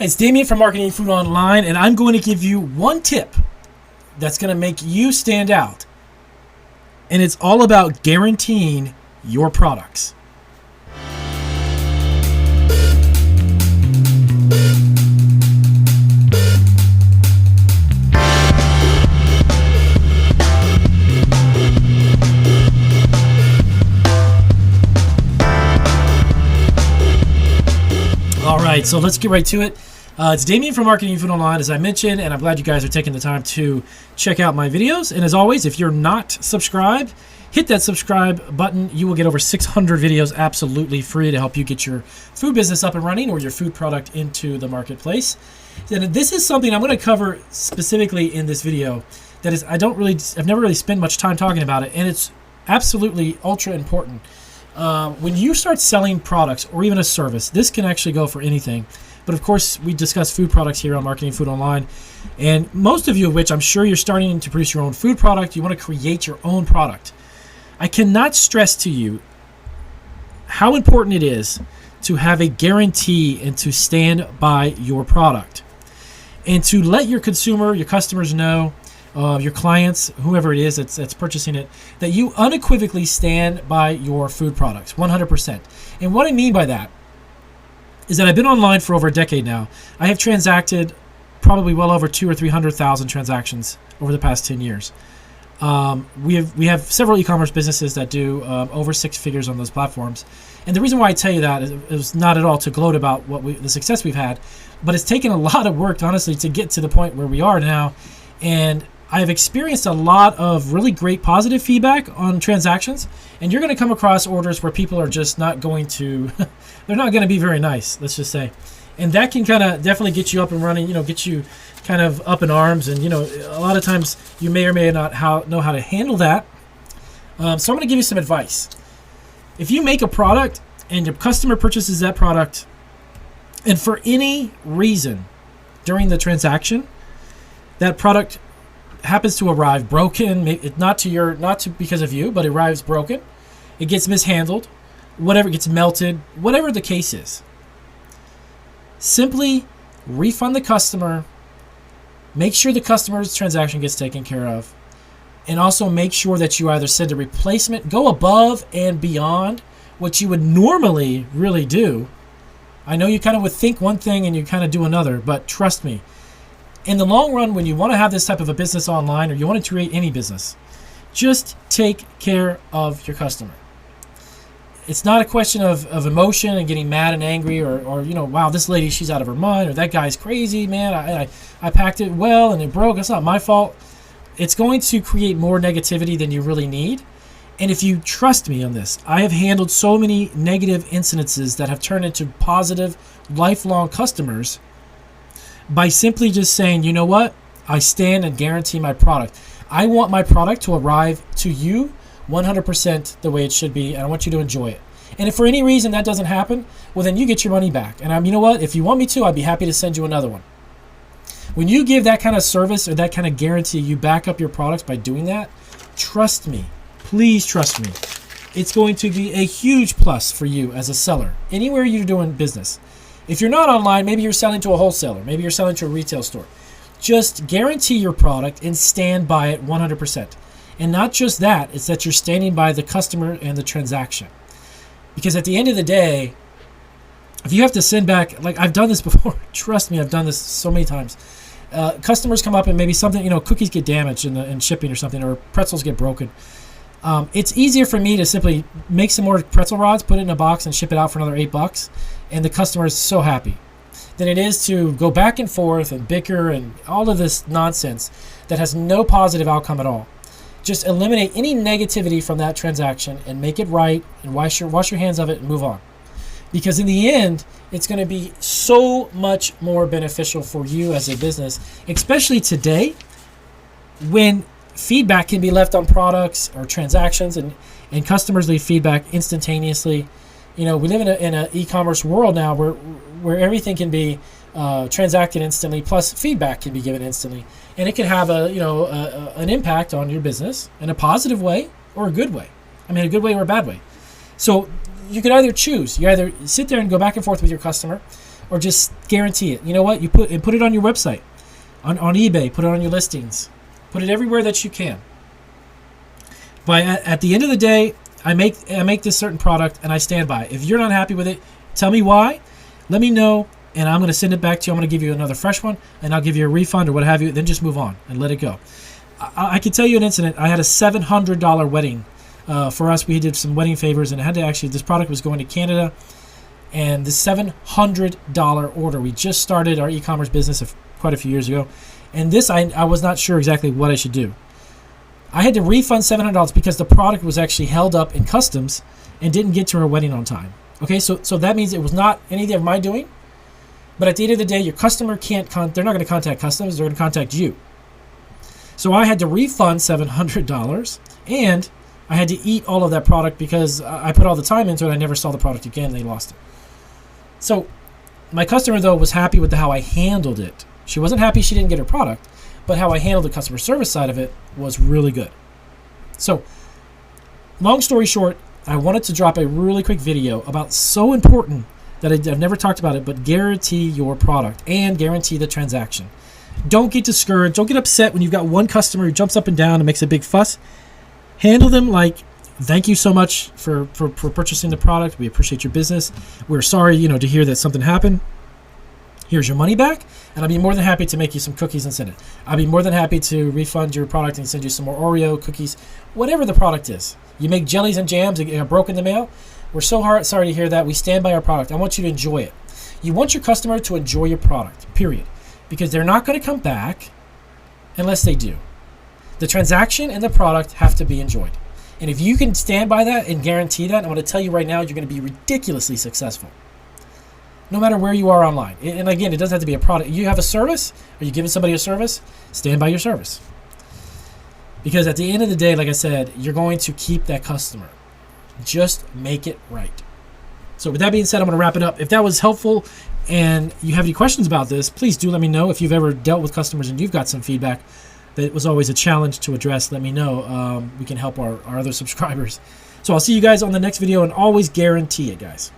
It's Damien from Marketing Food Online, and I'm going to give you one tip that's going to make you stand out. And it's all about guaranteeing your products. All right, so let's get right to it. It's Damien from Marketing Food Online, as I mentioned, and I'm glad you guys are taking the time to check out my videos. And as always, if you're not subscribed, hit that subscribe button. You will get over 600 videos absolutely free to help you get your food business up and running or your food product into the marketplace. And this is something I'm going to cover specifically in this video that is, I've never really spent much time talking about it, and it's absolutely ultra important. When you start selling products or even a service, this can actually go for anything. But of course, we discuss food products here on Marketing Food Online. And most of you of which I'm sure you're starting to produce your own food product. You want to create your own product. I cannot stress to you how important it is to have a guarantee and to stand by your product. And to let your consumer, your customers know, your clients, whoever it is that's purchasing it, that you unequivocally stand by your food products, 100%. And what I mean by that is that I've been online for over a decade now. I have transacted probably well over 200,000 or 300,000 transactions over the past 10 years. We have several e-commerce businesses that do over 6 figures on those platforms. And the reason why I tell you that is it was not at all to gloat about the success we've had, but it's taken a lot of work, honestly, to get to the point where we are now. And I've experienced a lot of really great positive feedback on transactions, and you're going to come across orders where people are just not going to, they're not going to be very nice, let's just say. And that can kind of definitely get you up and running, get you kind of up in arms. And, a lot of times you may or may not know how to handle that. So I'm going to give you some advice. If you make a product and your customer purchases that product, and for any reason during the transaction, that product happens to arrive broken, not because of you, but it arrives broken, it gets mishandled, whatever, gets melted, whatever the case is, simply refund the customer, make sure the customer's transaction gets taken care of, and also make sure that you either send a replacement, go above and beyond what you would normally really do. I know you kind of would think one thing and you kind of do another, but trust me, in the long run, when you want to have this type of a business online, or you want to create any business, just take care of your customer. It's not a question of emotion and getting mad and angry, or wow, this lady, she's out of her mind, or that guy's crazy, man, I packed it well and it broke. It's not my fault. It's going to create more negativity than you really need. And if you trust me on this, I have handled so many negative incidences that have turned into positive, lifelong customers by simply just saying, you know what? I stand and guarantee my product. I want my product to arrive to you 100% the way it should be, and I want you to enjoy it. And if for any reason that doesn't happen, well, then you get your money back. And you know what? If you want me to, I'd be happy to send you another one. When you give that kind of service or that kind of guarantee, you back up your products by doing that, trust me, please trust me, it's going to be a huge plus for you as a seller, anywhere you're doing business. If you're not online, maybe you're selling to a wholesaler, maybe you're selling to a retail store. Just guarantee your product and stand by it 100%. And not just that, it's that you're standing by the customer and the transaction. Because at the end of the day, if you have to send back, like I've done this before, trust me, I've done this so many times. Customers come up and maybe something, cookies get damaged in shipping or something, or pretzels get broken. It's easier for me to simply make some more pretzel rods, put it in a box, and ship it out for another $8, and the customer is so happy, than it is to go back and forth and bicker and all of this nonsense that has no positive outcome at all. Just eliminate any negativity from that transaction and make it right, and wash your hands of it and move on. Because in the end, it's going to be so much more beneficial for you as a business, especially today when feedback can be left on products or transactions, and customers leave feedback instantaneously. We live in an e-commerce world now where everything can be transacted instantly, plus feedback can be given instantly, and it can have an impact on your business in a positive way or a good way. A good way or a bad way. So you could either choose. You either sit there and go back and forth with your customer, or just guarantee it. You know what? You put it on your website, on eBay, put it on your listings, put it everywhere that you can. But at the end of the day, I make this certain product and I stand by it. If you're not happy with it, tell me why. Let me know, and I'm going to send it back to you. I'm going to give you another fresh one, and I'll give you a refund or what have you. Then just move on and let it go. I can tell you an incident. I had a $700 wedding. For us, we did some wedding favors, and I had to actually, this product was going to Canada, and the $700 order. We just started our e-commerce business quite a few years ago, and this, I was not sure exactly what I should do. I had to refund $700 because the product was actually held up in customs and didn't get to her wedding on time. Okay, so that means it was not anything of my doing, but at the end of the day, your customer they're not going to contact customs, they're going to contact you. So I had to refund $700, and I had to eat all of that product because I put all the time into it. I never saw the product again. They lost it. So my customer, though, was happy with how I handled it. She wasn't happy she didn't get her product, but how I handled the customer service side of it was really good. So long story short, I wanted to drop a really quick video about so important that I've never talked about it, but guarantee your product and guarantee the transaction. Don't get discouraged. Don't get upset when you've got one customer who jumps up and down and makes a big fuss. Handle them like, thank you so much for purchasing the product. We appreciate your business. We're sorry, to hear that something happened. Here's your money back, and I'll be more than happy to make you some cookies and send it. I'll be more than happy to refund your product and send you some more Oreo cookies, whatever the product is. You make jellies and jams that get broken in the mail. We're so sorry to hear that. We stand by our product. I want you to enjoy it. You want your customer to enjoy your product, period, because they're not going to come back unless they do. The transaction and the product have to be enjoyed. And if you can stand by that and guarantee that, I'm going to tell you right now, you're going to be ridiculously successful. No matter where you are online. And again, it doesn't have to be a product. You have a service, or you're giving somebody a service, stand by your service. Because at the end of the day, like I said, you're going to keep that customer. Just make it right. So with that being said, I'm going to wrap it up. If that was helpful and you have any questions about this, please do let me know. If you've ever dealt with customers and you've got some feedback that was always a challenge to address, let me know. We can help our other subscribers. So I'll see you guys on the next video, and always guarantee it, guys.